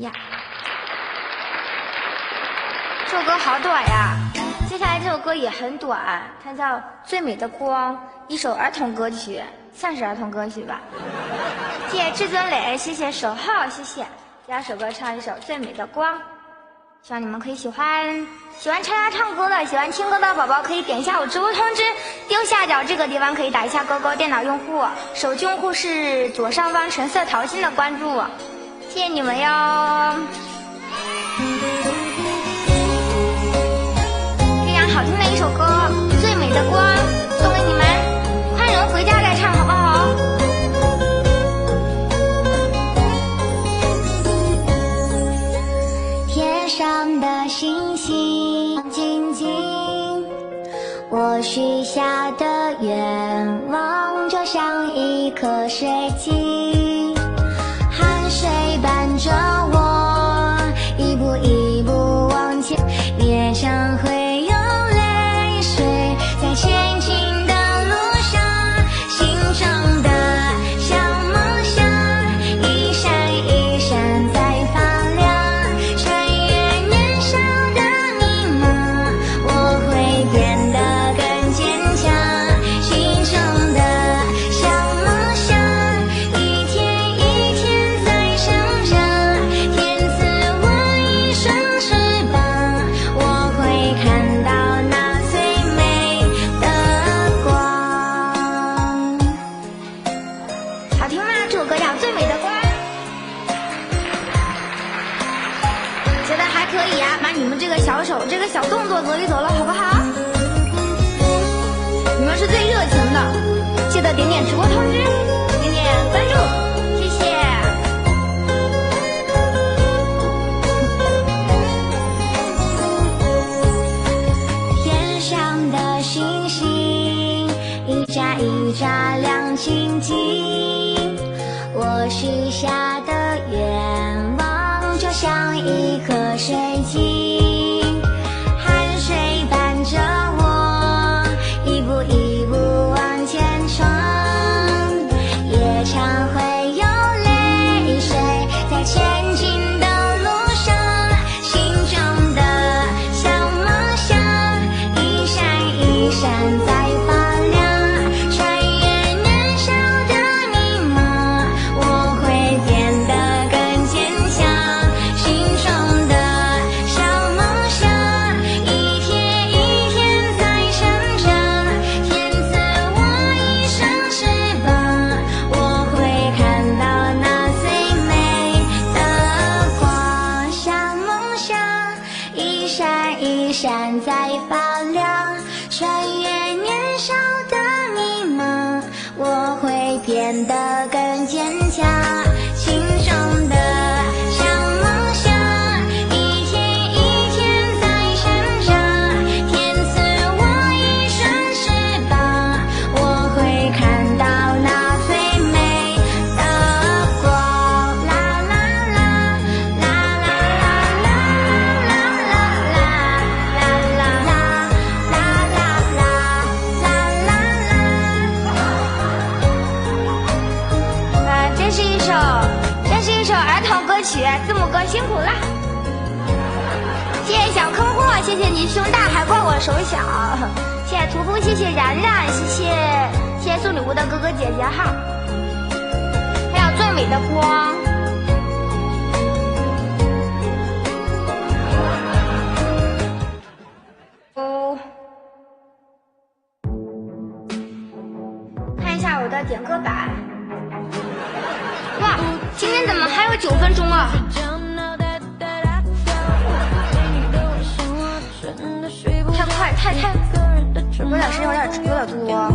呀。这首歌好短呀，接下来这首歌也很短，它叫《最美的光》，一首儿童歌曲，算是儿童歌曲吧。谢谢至尊磊，谢谢守号，谢谢。第二首歌唱一首《最美的光》，希望你们可以喜欢。喜欢叉叉唱歌的，喜欢听歌的宝宝可以点一下我直播通知，右下角这个地方可以打一下勾勾。电脑用户、手机用户是左上方橙色桃心的关注，谢谢你们哟。非常好听的一首歌《最美的光》送给你们，欢迎回家再唱好不好？天上的星星静静，我许下的愿望就像一颗水晶，汗水伴着我一步一步往前，脸上会有泪水，在前进的路上，心中的小梦想一闪一闪在发亮，穿越年少的迷茫，我会变得更坚强，心中的小梦想一天一天在成长，天赐我一双翅膀，我会看到那最美的光。好听吗？这首歌叫《最美的光》，觉得还可以啊，把你们这个小手这个小动作走一走了，好不好？你们是最热情的，记得点点直播通知，点点关注，谢谢。天上的星星一眨一眨亮晶晶，我许下的愿望就像一颗水晶，汗水伴着我一步一步往前闯，也常会有泪水，在前进的路上，心中的小梦想一闪一闪在发亮，穿越年少的迷茫，我会变得更坚强，心中的小梦想一天一天在成长，天赐我一双翅膀，我会看到那最美的光，小梦想一闪一闪在发亮，穿越年少的迷茫，我会变得更坚强，心中的小梦想一天一天在成长，天赐我一双翅膀，我会看到那最美的光。啦啦啦啦啦啦啦啦啦啦啦这是一首儿童歌曲，字母哥辛苦了。谢谢小坑货，谢谢你胸大还怪我手小，谢谢屠夫，谢谢然然，谢谢送礼物的哥哥姐姐哈。还有最美的光。看一下我的点歌板。哇，今天怎么还有9分钟啊？太快，有点时间，有点多。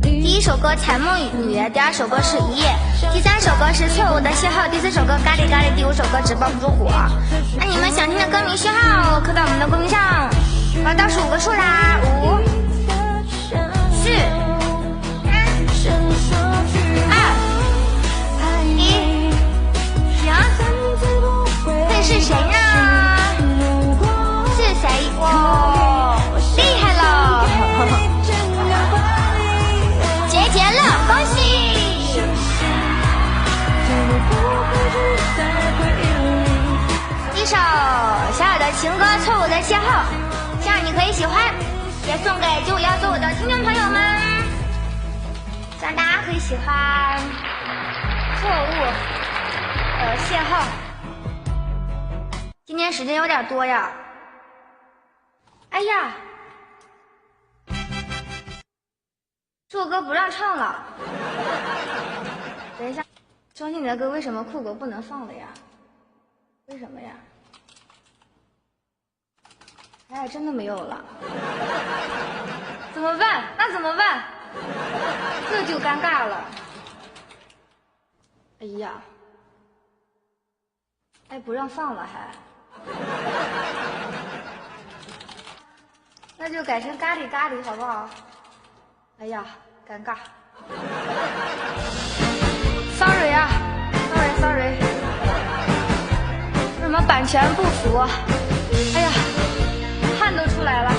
第一首歌《彩梦雨》，第二首歌是一夜，第三首歌是错误的信号，第四首歌咖喱咖喱，第五首歌纸包不住火。那你们想听的歌名序号可到我们的公屏上，我要倒数5个数啦，5、4、3、2、1，行，会是谁呢？是谁？哇，厉害了！结了，恭喜！情歌错误的邂逅，希望你可以喜欢，也送给9515的听众朋友们，希望大家可以喜欢错误邂逅。今天时间有点多呀，哎呀，这首歌不让唱了。等一下，张信哲歌为什么酷狗不能放了呀？为什么呀？哎，真的没有了，怎么办？那怎么办？这就尴尬了。哎呀，哎，不让放了还，那就改成咖喱咖喱好不好？哎呀，尴尬。Sorry 啊 ，Sorry， 为什么版权不符？哎呀，汗都出来了。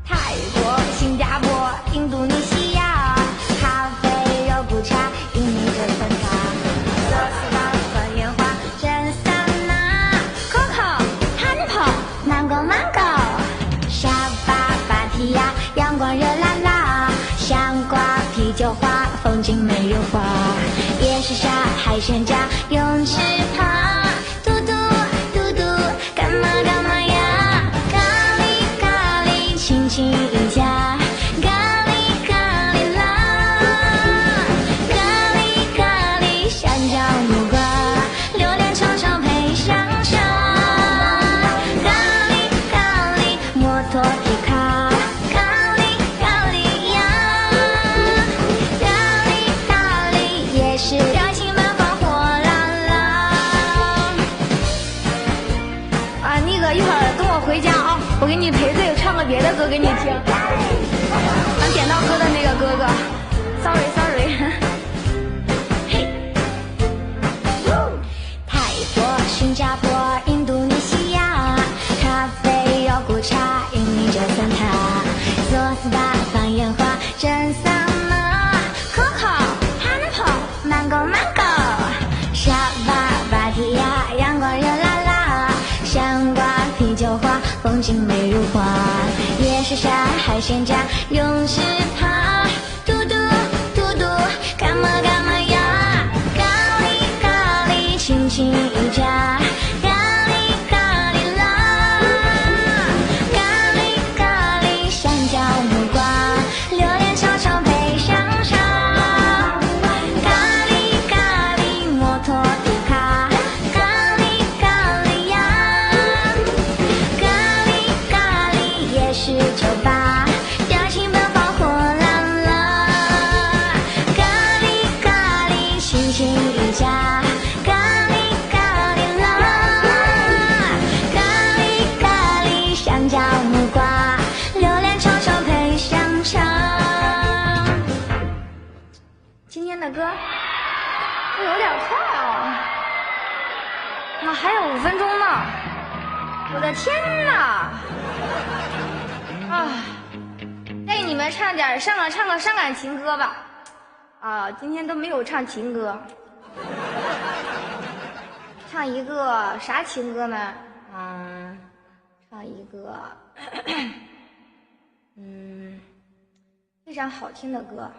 泰国、新加坡、印度尼西亚，咖啡、肉骨茶、印尼的酸茶，波斯湾放烟花，真桑拿 ，Coco、Pineapple、芒果 Mango， 沙巴、芭提雅，阳光热辣辣，香瓜、啤酒花，风景美如画，夜市沙、海鲜家，泳池旁。亲一家，咖喱咖喱啦，咖喱咖喱，香蕉木瓜，榴莲炒炒配香肠，咖喱咖喱，摩托皮卡，咖喱咖喱呀，咖喱咖喱也是表情奔放火辣辣。啊，那个一会儿跟我回家啊，我给你赔罪。唱个别的歌给你听，能点到歌的那个哥哥 ，sorry， 嘿，泰国、新加坡、印度尼西亚，咖啡、肉骨茶、印尼这酸塔，佐斯巴放烟花，真桑拿 ，Coco、Pineapple、Mango， 沙巴、芭提雅，阳光热辣辣，香瓜、啤酒花，风景美如画。夜市沙、海鲜家，泳池旁，嘟嘟嘟嘟，干嘛干嘛呀？咖喱咖喱，亲亲一家，咖喱咖喱啦，咖喱咖喱，香蕉木瓜，榴莲炒炒配香肠，咖喱咖喱，摩托皮卡，咖喱咖喱呀，咖喱咖喱也是酒吧，表情奔放火辣辣，咖喱咖喱，亲亲一家，咖喱咖喱啦，咖喱咖喱，香蕉木瓜，榴莲炒炒配香肠。今天的歌有点快哦，啊，还有5分钟呢，我的天哪！啊，再给你们唱点唱个伤感情歌吧。啊，今天都没有唱情歌，唱一个啥情歌呢？唱一个非常好听的歌。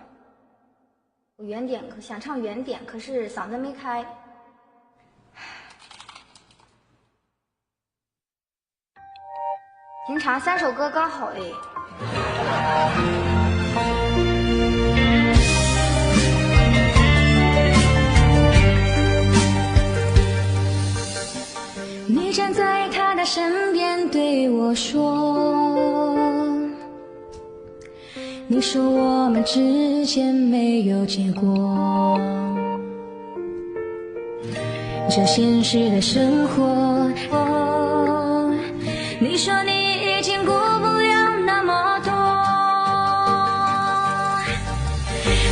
我原点想唱原点，可是嗓子没开。平常3首歌刚好哎。你站在他的身边对我说，你说我们之间没有结果，这现实的生活，你说你已经顾不了那么多，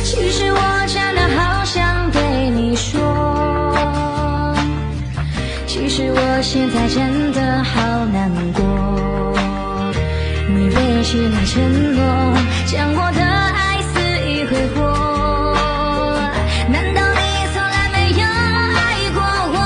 其实我真的好想对你说，其实我现在真的好难过，你背弃了承诺，将我的爱肆意挥霍，难道你从来没有爱过我？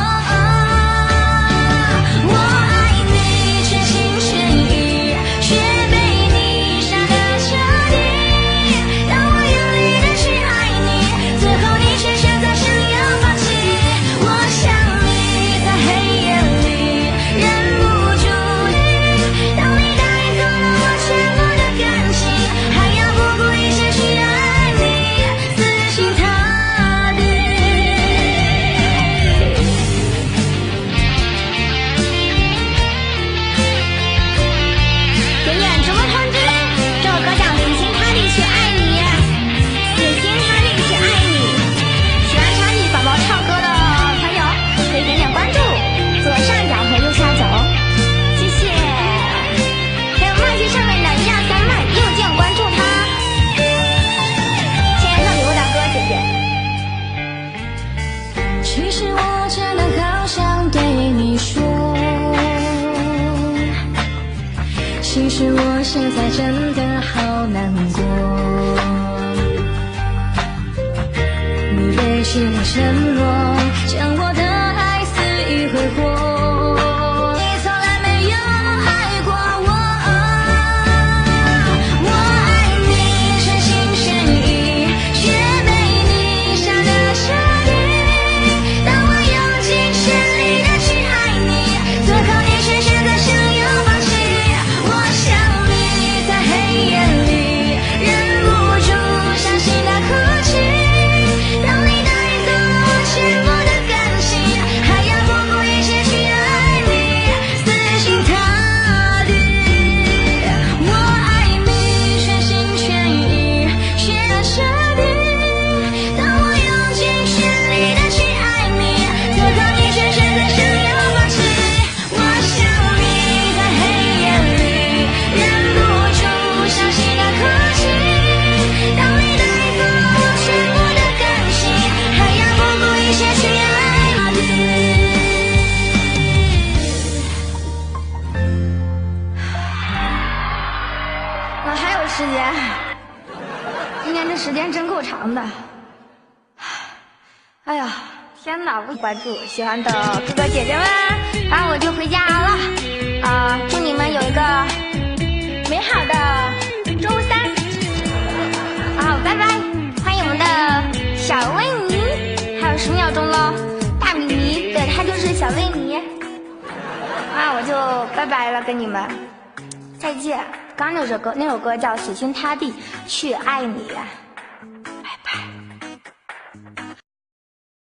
其实我现在真的好难过，你背弃了承诺，将我的爱肆意挥霍，你从来没有爱过我。我爱你全心全意，却被你下了决定。当我用尽全力的去爱你，最后你却选择想要放弃。我想你在黑夜里，忍不住伤心的哭泣。当你带走我全部的感情，还要不顾一切去爱你，死心塌地。我爱你全心全意，却决定。当我用尽全力的去爱你，最后你却选择想要放弃。我想你在黑夜里，忍不住伤心的哭泣。当你带走我全部的感情，还要不顾一切去爱你。还有时间，今天这时间真够长的。哎呀，天哪！关注喜欢的哥哥姐姐们，然后我就回家了。祝你们有一个美好的周三。拜拜！欢迎我们的小维尼，还有10秒钟喽。大米妮，对，他就是小维尼。我就拜拜了，跟你们再见。刚那首歌叫《死心塌地去爱你》。